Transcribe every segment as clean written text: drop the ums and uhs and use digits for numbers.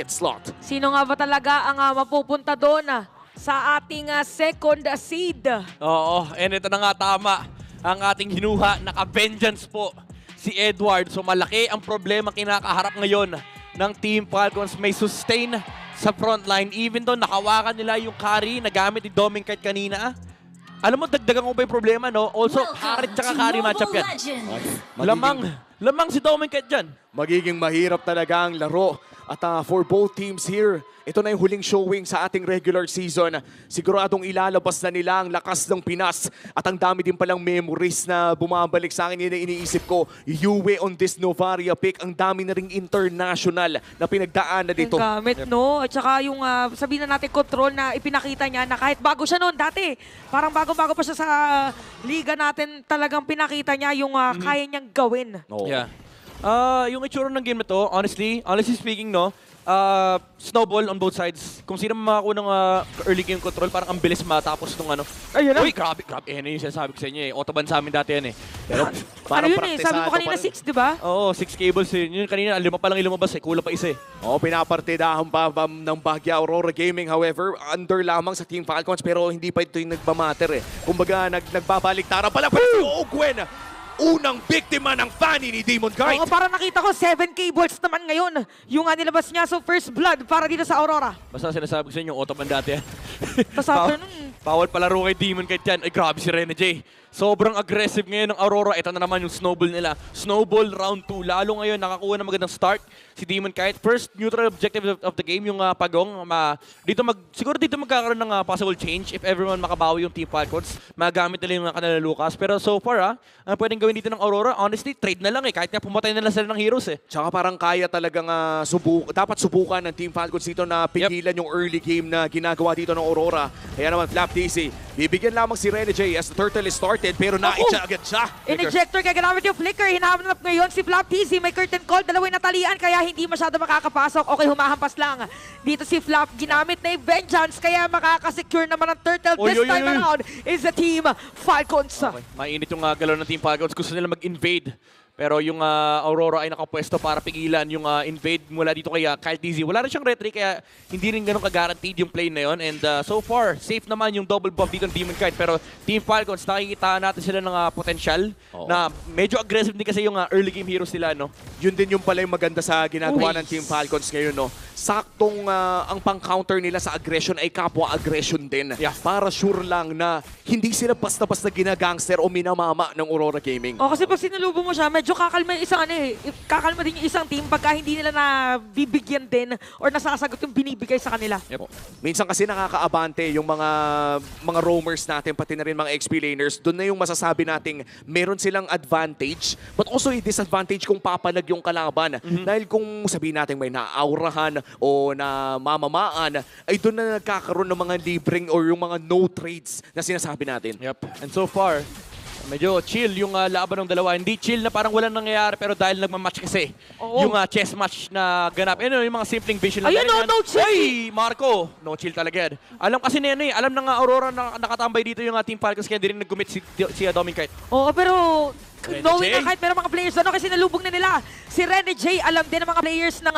slot. Sino nga ba talaga ang mapupunta doon sa ating second seed? Oo, and ito na nga tama. Ang ating hinuha, naka-vengeance po si Edward. So malaki ang problema kinakaharap ngayon ng Team Falcons. May sustain sa frontline. Even though nakawakan nila yung carry na gamit ni Dominkite kanina. Alam mo, dagdagan ko pa yung problema, no? Also, Harit tsaka carry matchup yan. Lamang si Dominkite dyan. Magiging mahirap talaga ang laro. At for both teams here, ito na yung huling showing sa ating regular season. Siguradong ilalabas na nila ang lakas ng Pinas. At ang dami din palang memories na bumabalik sa akin. Yun na iniisip ko, Yue on this Novaria pick. Ang dami na ring international na pinagdaan na dito. Ang gamit, no? At saka yung sabihin na natin control na ipinakita niya na kahit bago siya noon dati. Parang bago-bago pa siya sa liga natin, talagang pinakita niya yung kaya niyang gawin. Oh. Yeah. Yung itsura ng game na to, honestly speaking, no, snowball on both sides. Kung sino makakuha ng early game control, parang ang bilis matapos nung ano. Ayun na. Uy, grabe. Yan yung sinasabi ko sa inyo eh. Autoban sa amin dati yan eh. Pero, Ano yun eh? Sabi mo kanina 6, di ba? oo, 6 cables yun. Yun kanina, 5 pa lang ilumabas eh. Kulang pa isa eh. Oh, pinapartidahan pa ng Baguia Aurora Gaming. However, under lamang sa Team Falcons pero hindi pa ito yung nagmamatter eh. Kumbaga, nagbabalik tara pala. Pero Gwen, unang biktima ng Fanny ni Demon Kite. Oo, para nakita ko 7K bolts naman ngayon. Yung nilabas niya, so first blood para dito sa Aurora. Basta sinasabi ko sa inyo, Autoban dati yan. Tapos after nun, Bawal palaro kay Demon Kite yan. Ay, grabe si Rene J. Sobrang aggressive ngayon ng Aurora. Ito na naman yung snowball nila. Snowball round 2. Lalo ngayon, nakakuha ng magandang start si Demon Kite. First neutral objective of the game, yung Pagong. Siguro dito magkakaroon ng possible change if everyone makabawi yung Team Falcons. Magamit nila yung kanila Lucas. Pero so far, ang pwedeng gawin dito ng Aurora, honestly, trade na lang eh. Kahit nga pumatay na lang sila ng heroes eh. Tsaka parang kaya talagang dapat subukan ng Team Falcons dito na pigilan yung early game na ginagawa dito ng Aurora. Kaya naman, Flap TC, bibigyan lamang si Rene J as the turtle is started pero na-itcha agad siya. in-ejector kaya ginamit yung flicker. Hinahanap ngayon si Flap TZ. May curtain call, dalawang natalian kaya hindi masyado makakapasok. Okay, humahampas lang. Dito si Flap, ginamit na yung vengeance kaya makakasecure naman ang turtle. This time around is the Team Falcons. Okay. Mainit yung galaw ng Team Falcons. Gusto nila mag-invade. Pero yung Aurora ay nakapwesto para pigilan yung invade mula dito kay Kyle TZ. Wala rin siyang retry kaya hindi rin ganun ka-guaranteed yung play na yun. And so far, safe naman yung double buff dito ng Demon Kite. Pero Team Falcons, nakikita natin sila ng potential na medyo aggressive din kasi yung early game heroes nila, no? Yun din yung pala yung maganda sa ginagawa ng Team Falcons ngayon, no? Saktong ang pang-counter nila sa aggression ay kapwa-aggression din. Yeah. Para sure lang na hindi sila basta-basta ginagangster o minamama ng Aurora Gaming. O kasi pag sinulubong mo siya, medyo kakalma yung isang kakalma din yung isang team pagka hindi nila nabibigyan din or nasasagot yung binibigay sa kanila. Yep. Minsan kasi nakakaabante yung mga roamers natin, pati na rin mga XP laners. Doon na yung masasabi nating meron silang advantage, but also a disadvantage kung papalag yung kalaban. Dahil kung sabihin natin may naaurahan o na mamamaan, ay doon na nagkakaroon ng mga libreng or yung mga no trades na sinasabi natin. Yep. And so far, medyo chill yung laban ng dalawa. Hindi chill na parang walang nangyayari pero dahil nagmamatch kasi. Yung chess match na ganap. Ayun yung mga simpleng vision lang. Ayun, no chill! Ay, Marco! No chill talaga yan. Alam kasi na yan eh. Alam na Aurora na nakatambay dito yung Team Falcons kaya hindi rin nag-commit si Dominkite. Oo, pero Rene knowing J. na kahit meron mga players doon, kasi nalubog na nila. Si Rene J, alam din ng mga players ng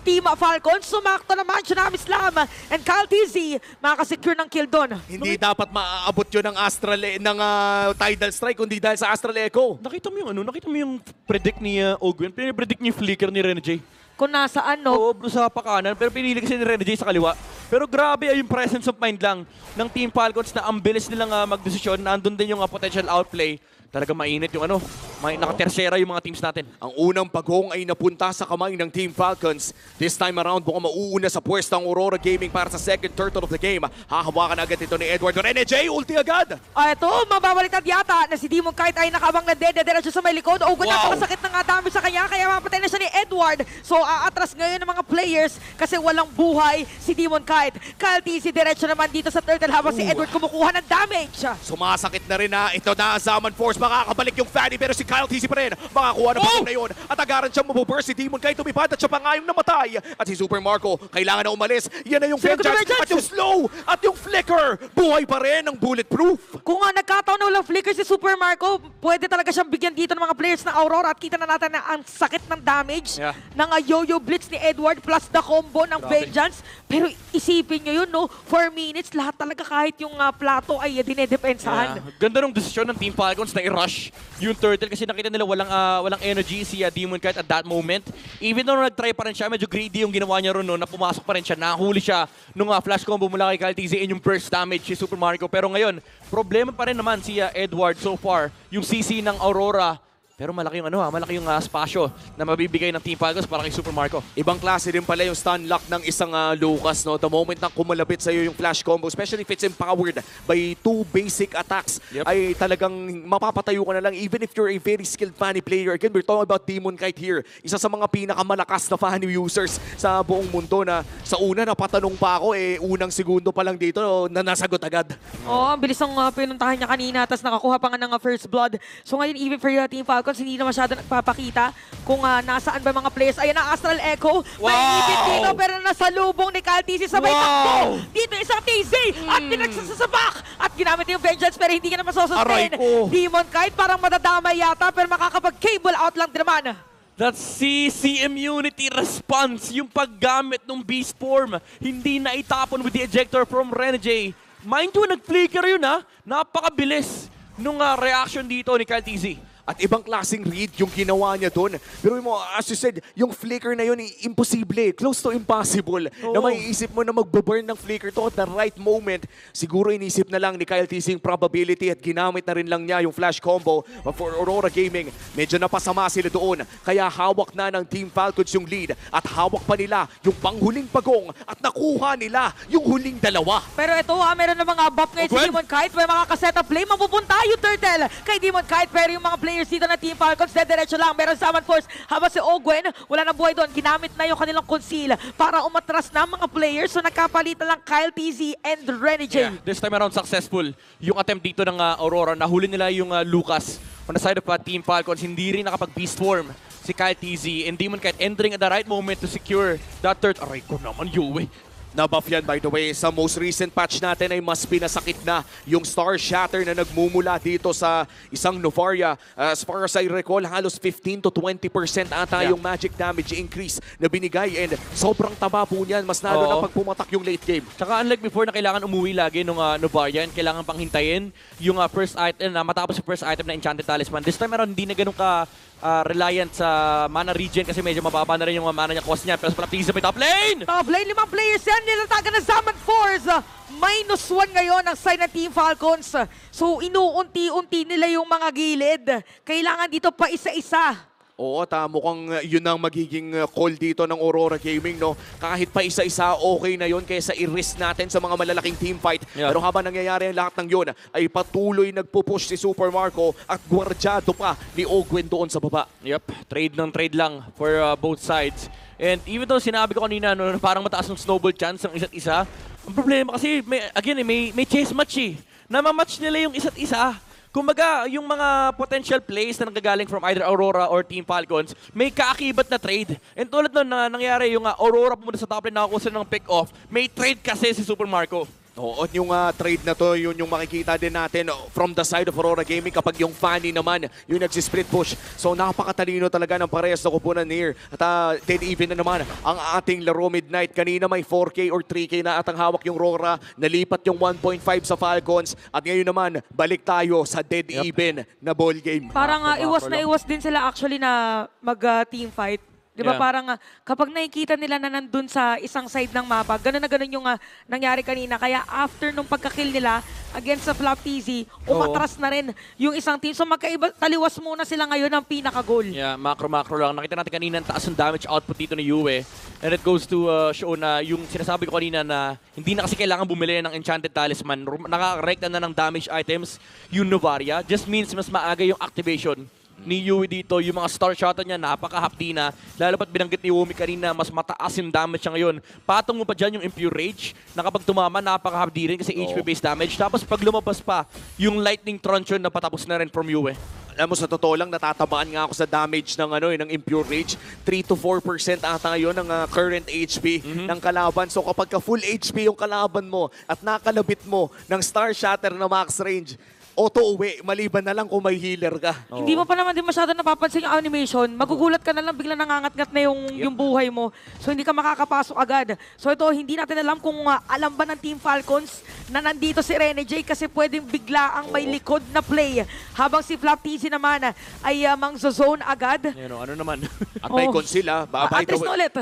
Team Falcons. Sumakto naman siya ng Islam. And Kyle TZ, makakasecure ng kill doon. Hindi dapat maaabot yun ng Tidal Strike, kundi dahil sa Astral Echo. Nakita mo yung Nakita mo yung predict ni Ogwen? Predict niya yung flicker ni Rene J. Kung nasaan, no? Oo, sa pakanan. Pero pinili kasi ni Rene J sa kaliwa. Pero grabe yung presence of mind lang ng Team Falcons na ang bilis nilang magdesisyon. Nandun din yung potential outplay. Talaga mainit yung nakatersera yung mga teams natin. Ang unang pagong ay napunta sa kamay ng Team Falcons. This time around, mukhang mauuna sa pwesto ang Aurora Gaming para sa second turtle of the game. Hahawakan agad ito ni Edward. Rene J, ulti agad! Ito, mababaliktad yata na si Demon Kite ay nakabang na diretso sa may likod. Napakasakit ng dami sa kanya, kaya mapatay na siya ni Edward. So, aatras ngayon ng mga players kasi walang buhay si Demon Kite. Kyle TZ diretso naman dito sa turtle habang si Edward kumukuha ng damage. Sumasakit na rin Ito na Zaman Force. Rumors makakabalik yung Fanny pero si Kyle TC pa rin. Makakuha na pa na yun. At agaran siyang mabuburst si Demon kahit tumipad at siya pa nga yung namatay. At si Super Marco kailangan na umalis. Yan na yung Vengeance at yung slow at yung flicker. Buhay pa rin ang bulletproof. Kung nagkataon na walang flicker si Super Marco, pwede talaga siyang bigyan dito ng mga players ng Aurora at kita na natin na ang sakit ng damage ng Yo-Yo Blitz ni Edward plus the combo ng Vengeance. Pero isipin nyo yun, no? 4 minutes, lahat talaga kahit yung plato ay dinedepensahan. Ganda ng desisyon ng Team Falcons na i-rush yung Turtle kasi nakita nila walang energy si Demon Kite at that moment. Even though nag-try pa rin siya, medyo greedy yung ginawa niya ron no, na pumasok pa rin siya, nahuli siya nung flash combo mula kay Kyle TZ and yung burst damage si Super Mario. Pero ngayon, problema pa rin naman si Edward so far, yung CC ng Aurora. Pero malaki yung malaki yung spasyo na mabibigay ng Team Falcons para kay Super Marco. Ibang klase din pala yung stun lock ng isang Lucas, no? The moment na kumalapit sa iyo yung flash combo, especially if it's empowered by 2 basic attacks, ay talagang mapapatayo ka na lang even if you're a very skilled Fanny player. Again, we're talking about Demon Kite here. Isa sa mga pinakamalakas na Fanny users sa buong mundo na sa una napatanong pa ako, unang segundo pa lang dito na nasagot agad. Ang bilis ng pinuntahan niya kanina tapos nakakuha pa nga ng first blood. So ngayon, even for Team Falcons, hindi na masyado nagpapakita kung nasaan ba mga players. Ayan na, Astral Echo. Mainipit dito pero nasa lubong ni Kyle TZ sabay takbo. Dito isang TZ at pinagsasabak at ginamit yung Vengeance pero hindi ka na masosustain. Demon Kite parang madadamay yata pero makakapag-cable out lang din naman. That's CC Immunity Response, yung paggamit ng Beast Form. Hindi na itapon with the ejector from Renegade. Mind you, nag-flicker yun napakabilis nung reaction dito ni Kyle TZ. At ibang klaseng read yung ginawa niya doon. Pero mo, as you said, yung flicker na yun, imposible. Close to impossible. Na maiisip mo na magbaburn ng flicker to at the right moment. Siguro inisip na lang ni Kyle TZ yung probability at ginamit na rin lang niya yung flash combo for Aurora Gaming. Medyo napasama sila doon. Kaya hawak na ng Team Falcons yung lead. At hawak pa nila yung panghuling pagong. At nakuha nila yung huling dalawa. Pero ito meron na mga buff ngayon si Demon Kite. May mga kaset-up play. Mapupunta yung Turtle kay Demon Kite. Pero yung mga players dito na Team Falcons, diretso lang. Meron Summon Force. Habang si Ogwen, wala nang buhay doon. Ginamit na yung kanilang conceal para umatras na mga players. So nagkapalitan lang Kyle TZ and Renegade. This time around successful yung attempt dito ng Aurora. Nahuli nila yung Lucas on the side of Team Falcons. Hindi rin nakapag-beast form si Kyle TZ and Demon Kite entering at the right moment to secure that third. Aray ko naman, Yue. Nabuff yan, by the way. Sa most recent patch natin ay mas pinasakit na yung Star Shatter na nagmumula dito sa isang Novaria. As far as I recall, halos 15 to 20% ata yung magic damage increase na binigay. And sobrang taba po niyan. Mas lalo na pag pumatak yung late game. Tsaka unlike before na kailangan umuwi lagi nung Novaria, kailangan pang hintayin yung first item na matapos yung first item na Enchanted Talisman. This time around, hindi na ganun ka reliant sa mana regen kasi medyo mababa na rin yung mana niya, cost niya. Pero sa Plaptiza may top lane! Top lane, 5 players yan. Nilatagan ng Summon Force. -1 ngayon ang side ng Team Falcons. So inuunti-unti nila yung mga gilid. Kailangan dito pa isa-isa. Oo, mukhang yun ang magiging call dito ng Aurora Gaming, no? Kahit pa isa-isa, okay na yun kaysa i-risk natin sa mga malalaking team fight. Pero habang nangyayari ang lahat ng yun, ay patuloy nagpupush si Super Marco at gwardyado pa ni Ogwen doon sa baba. Trade ng trade lang for both sides. And even though sinabi ko kanina, no, parang mataas ng snowball chance ng isa't isa, ang problema kasi, may chase match Namamatch nila yung isa't isa. Kumbaga, yung mga potential plays na nanggagaling from either Aurora or Team Falcons, may kaakibat na trade. And tulad nun na nangyari yung Aurora pumunta sa top lane, nakakuha sila ng pick-off, may trade kasi si Super Marco. Oo, yung trade na to, yun yung makikita din natin from the side of Aurora Gaming kapag yung Fanny naman, yung nagsisplit push. So napakatalino talaga ng parehas na kupunan ni Nier. At dead even na naman ang ating laro Midnight. Kanina may 4K or 3K na atang hawak yung Aurora. Nalipat yung 1.5 sa Falcons. At ngayon naman, balik tayo sa dead even na ball game. Parang iwas na iwas din sila actually na mag-team fight. Di ba parang kapag nakikita nila na nandun sa isang side ng mapa, gano'n na gano'n yung nangyari kanina. Kaya after nung pagka-kill nila against sa Flaptizi, umatras na rin yung isang team. So magkaiba, taliwas muna sila ngayon ng pinaka-goal. Macro lang. Nakita natin kanina ang taas ng damage output dito ni Yue. And it goes to show na yung sinasabi ko kanina na hindi na kasi kailangan bumili ng Enchanted Talisman. Nakarekta na ng damage items yung Novaria. Just means mas maaga yung activation ni Yui dito. Yung mga star shot niya, napaka-hapdi na. Lalo pat binanggit ni Wumi kanina, mas mataas yung damage siya ngayon. Patong mo pa dyan yung Impure Rage, na kapag tumama, napaka-hapdi rin kasi HP-based damage. Tapos pag lumabas pa, yung Lightning Truncheon na patapos na rin from Yui. Alam mo, sa totoo lang, natatamaan nga ako sa damage ng, ng Impure Rage. 3 to 4% ata ngayon ng current HP ng kalaban. So kapag ka full HP yung kalaban mo at nakalabit mo ng Star Shatter na max range, auto-uwi, maliban na lang kung may healer ka. Hindi mo pa naman din masyado napapansin yung animation. Magugulat ka na lang, bigla nangangat-ngat na yung buhay mo. So hindi ka makakapasok agad. So ito, hindi natin alam kung alam ba ng Team Falcons na nandito si Rene J kasi pwedeng bigla ang may likod na play. Habang si Flap TZ naman ay mangzo-zone agad. Ano naman? At may conceal, by the At least way, ulit.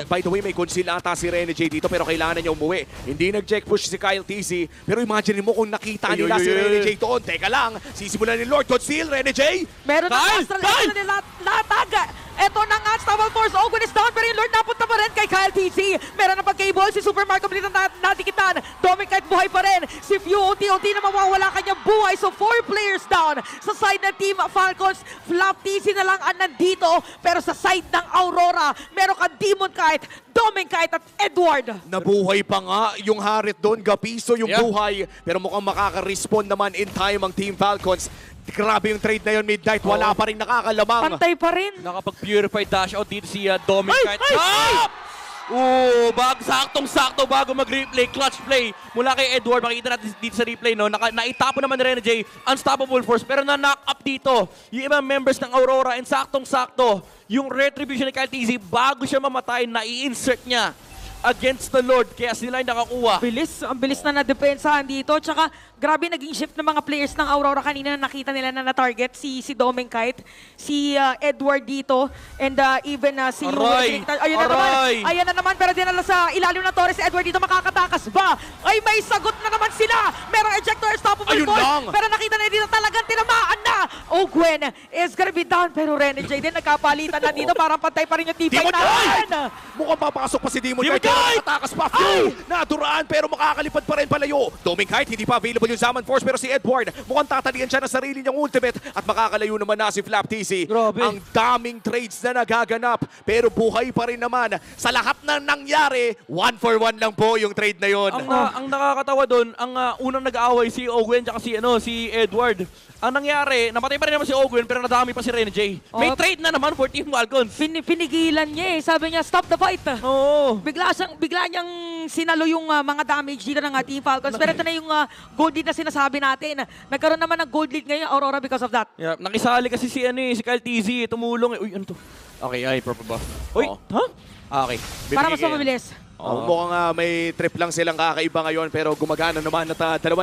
by the way, may conceal ata si Rene J dito pero kailangan niya umuwi. Hindi nag-check push si Kyle TZ. Pero imagine mo kung nakita nila si Rene J doon. Teka lang, sisimulan ni Lord Conceal, Rene J. Meron ng Kyle! astral Kyle! na nila lataga. Ito na nga, Stable Force. Ogun is down, pero yung Lord napunta pa rin kay Kyle TZ. Meron na pag-cable, si Super Marco Blitz natikitan. Dominic kahit buhay pa rin. Si Few, unti-unti na mawawala kanyang buhay. So 4 players down sa side ng Team Falcons. Flap TZ na lang ang nandito. Pero sa side ng Aurora, meron ka Demon Kite, Dominic Kite at Edward. Nabuhay pa nga yung Harit doon, gapiso yung buhay. Pero mukhang makaka-respond naman in time ang Team Falcons. Grabe yung trade na yun, Midnight. Wala pa rin nakakalamang. Pantay pa rin. Nakapag-purify dash out dito si Dominic Ay! kahit... Ay! Ay! Saktong-sakto bago mag-replay, clutch play mula kay Edward. Makikita natin dito sa replay, no? Naitapo naman ni Rene J, unstoppable force, pero na-knock up dito yung ibang members ng Aurora and saktong-sakto yung retribution ni Kyle TZ bago siya mamatay, na-i-insert niya against the Lord, kaya sila yung nakakuha. Ang bilis na na-depensahan dito. Tsaka, grabe naging shift ng mga players ng Aurora kanina na nakita nila na na-target. Si Dominic Kite, si Edward dito, and even si Aray! Ayun na naman. Ayan na naman, pero dinala sa ilalim ng Torres. Si Edward dito makakatakas ba? Ay, may sagot na naman sila. Merong ejector, stoppable Ayun force. lang. Pero nakita na dito talagang tinamaan na. Oh, Gwen is gonna be down. Pero Rene J din nagkapalitan na dito. Parang pantay pa rin yung T5 Demon na. Kite! Mukhang papasok pa si Demon Kite. Nakatakas pa. Naduraan pero makakalipad pa rin palayo. Dominic Kite, hindi pa available yung Zaman Force pero si Edward mukhang tatalian siya ng sarili niyang ultimate at makakalayo naman na si Flap TZ. Grabe. Ang daming trades na nagaganap pero buhay pa rin naman. Sa lahat ng nangyari, 1-for-1 lang po yung trade na yon. Ang nakakatawa doon, ang unang nag-aaway si Owen at si Edward. Ang nangyari, namatay pa rin naman si Owen pero nadami pa si Rene J. May trade na naman for Team Falcons. Pinigilan niya eh. Sabi niya, stop the fight. Oo. Bigla niyang sinalo yung mga damage dito ng Team Falcons. Pero ito na yung gold lead na sinasabi natin. Nagkaroon naman ng gold lead ngayon Aurora because of that. Yeah, nakisali kasi si Kyle TZ, tumulong. Uy, ano to? Okay, ay, purple buff. Uy, ha? Okay. Para mas mabilis. Mukhang may trip lang silang kakaiba ngayon pero gumagana naman at 2,000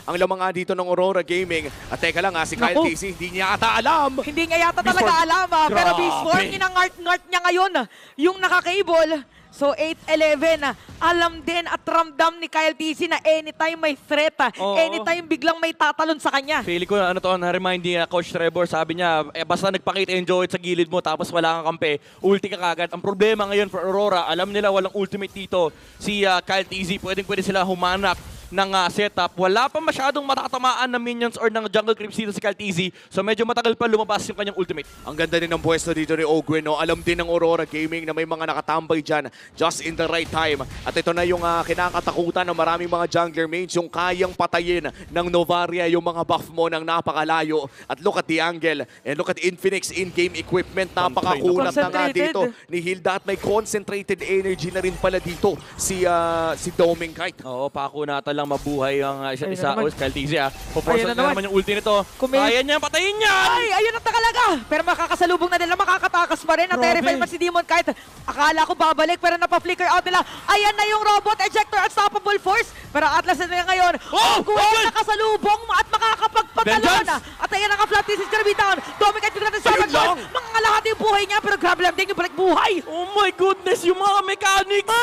ang lamang nga dito ng Aurora Gaming. At teka lang si Kyle TZ, hindi niya ata alam. Hindi niya yata talaga alam. Pero Beastborn, ginangart-ngart niya ngayon yung nakakable. So 8-11, alam din at ramdam ni Kyle TZ na anytime may threat, anytime biglang may tatalon sa kanya. Feeling ko na-remind ni Coach Trevor, sabi niya, basta nagpakita yung Joey sa gilid mo tapos wala kang kampe, ulti ka kagad. Ang problema ngayon for Aurora, alam nila walang ultimate dito. Si Kyle TZ, pwede sila humanap ng setup. Wala pa masyadong matatamaan na minions or ng jungle creeps dito si Kyle TZ. So medyo matagal pa lumabas yung kanyang ultimate. Ang ganda din ng pwesto dito ni Ogwen. No? Alam din ng Aurora Gaming na may mga nakatambay dyan just in the right time. At ito na yung kinakatakutan ng maraming mga jungler mains, yung kayang patayin ng Novaria yung mga buff mo ng napakalayo. At look at the angle and look at Infinix in-game equipment. Napakakulat na nga dito ni Hilda at may concentrated energy na rin pala dito si Dominic Kite. Oo, pakunatan lang mabuhay ang isa Kyle TZ. Puporsa Ayun na na naman yung ulti nito. Kaya niya, patayin niya! Ay, ayun na talaga! Pero makakasalubong na nila, makakatakas pa rin. Na-terrify man si Demon Kite. Akala ko babalik, pero napa-flicker out nila. Ayan na yung robot, ejector, unstoppable force. Pero Atlas na ngayon. Gwen nakasalubong at makakapagpatalon. At ayan ang Flap TZ is gonna be down. Dominic Kite bigla ng Shaman Force. Mga lahat yung buhay niya, pero grabe lang din yung balik buhay. Oh my goodness, yung mga mechanics!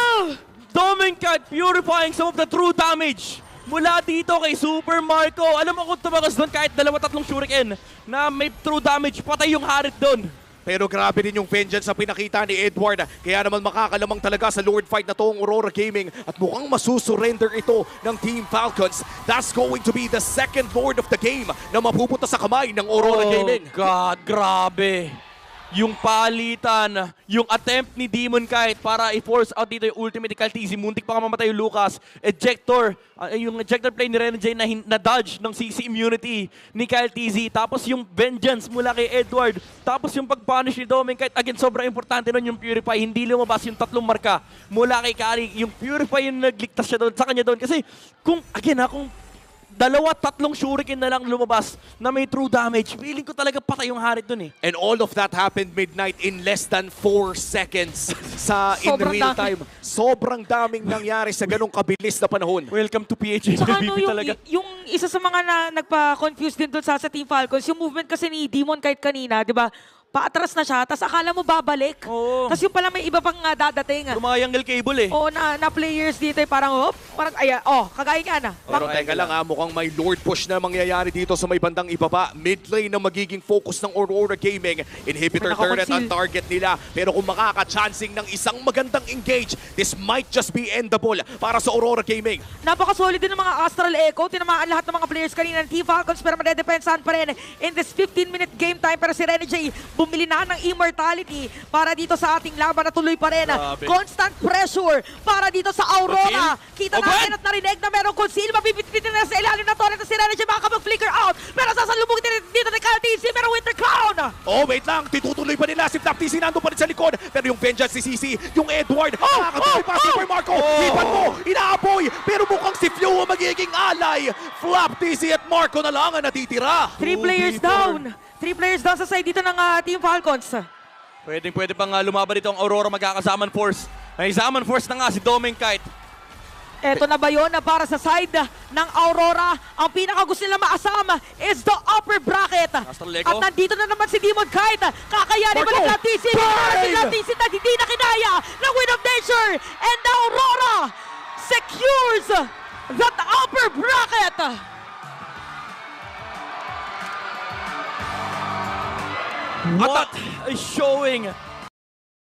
Dominic Kite purifying some of the true damage mula dito kay Super Marco. Alam mo kung tumakas doon kahit 2-3 shuriken na may true damage, patay yung Harit doon. Pero grabe din yung vengeance na pinakita ni Edward. Kaya naman makakalamang talaga sa Lord fight na to ang Aurora Gaming. At mukhang masusurrender ito ng Team Falcons. That's going to be the second Lord of the game na mapupunta sa kamay ng Aurora Gaming. God, grabe. Yung palitan, yung attempt ni Demon Kite para i-force out dito yung ultimate ni Caltisi. Muntik pa nga mamatay yung Lucas. Yung ejector play ni Renegade na dodge ng CC immunity ni Caltisi. Tapos yung vengeance mula kay Edward. Tapos yung pag-punish ni Demon Kite. Again, sobrang importante nun yung Purify. Hindi lumabas yung 3 marka mula kay Kari. Yung Purify yung nagligtas siya doon sa kanya doon. Kasi kung 2-3 shuriken na lang lumabas na may true damage, feeling ko talaga patay yung Harit dun eh. And all of that happened midnight in less than 4 seconds in Sobrang real dami. time. Sobrang daming nangyari sa ganong kabilis na panahon. Welcome to PH Saka MVP talaga. yung isa sa mga nagpa-confuse din doon sa Team Falcons, yung movement kasi ni Demon kahit kanina, di ba? Paatras na siya, tapos akala mo babalik. Oo. Tapos yung pala may iba pang dadating. Tumayanggal cable eh. Oo, na players dito ay parang, kagaya nga na. Pero teka lang mukhang may Lord push na mangyayari dito sa may bandang ibaba. Mid lane na magiging focus ng Aurora Gaming. Inhibitor turret ang target nila. Pero kung makaka-chancing ng isang magandang engage, this might just be endable para sa Aurora Gaming. Napaka-solid din ng mga Astral Echo. Tinamaan lahat ng mga players kanina ng Team Falcons pero madedepensahan pa rin in this 15-minute game time. Pero si Renegade bumili na ng Immortality para dito sa ating laban na tuloy pa rin. Grabe. Constant pressure para dito sa Aurora. Conceal? Kita natin at narinig na merong conceal. Mabibitbitin na sa ilalim na torrent na si Renegade makakapag-flicker out. Pero sasalubugin din dito ni Caltisi. Pero Winter Crown! Oh, wait lang. Titutuloy pa nila. Si Flap TC nandun pa rin sa likod. Pero yung vengeance si CC, yung Edward, nakakatuloy pa Super Marco. Ipan mo, inaapoy. Pero mukhang si Flo ang magiging alay. Flap TC at Marco na lang ang natitira. 3 players down. 3 players down sa side dito ng Team Falcons. Pwede pang lumaban dito ang Aurora magkakasaman force. May Zaman Force na nga si Demon Kite. Eto na ba yun na para sa side ng Aurora? Ang pinakagusto nila maasama is the upper bracket. Astral Echo. At nandito na naman si Demon Kite. Kakayanin ba Marco! ni Latisi? Si Latisi na hindi na kinaya ng Wind of Nature. And the Aurora secures that upper bracket. What a showing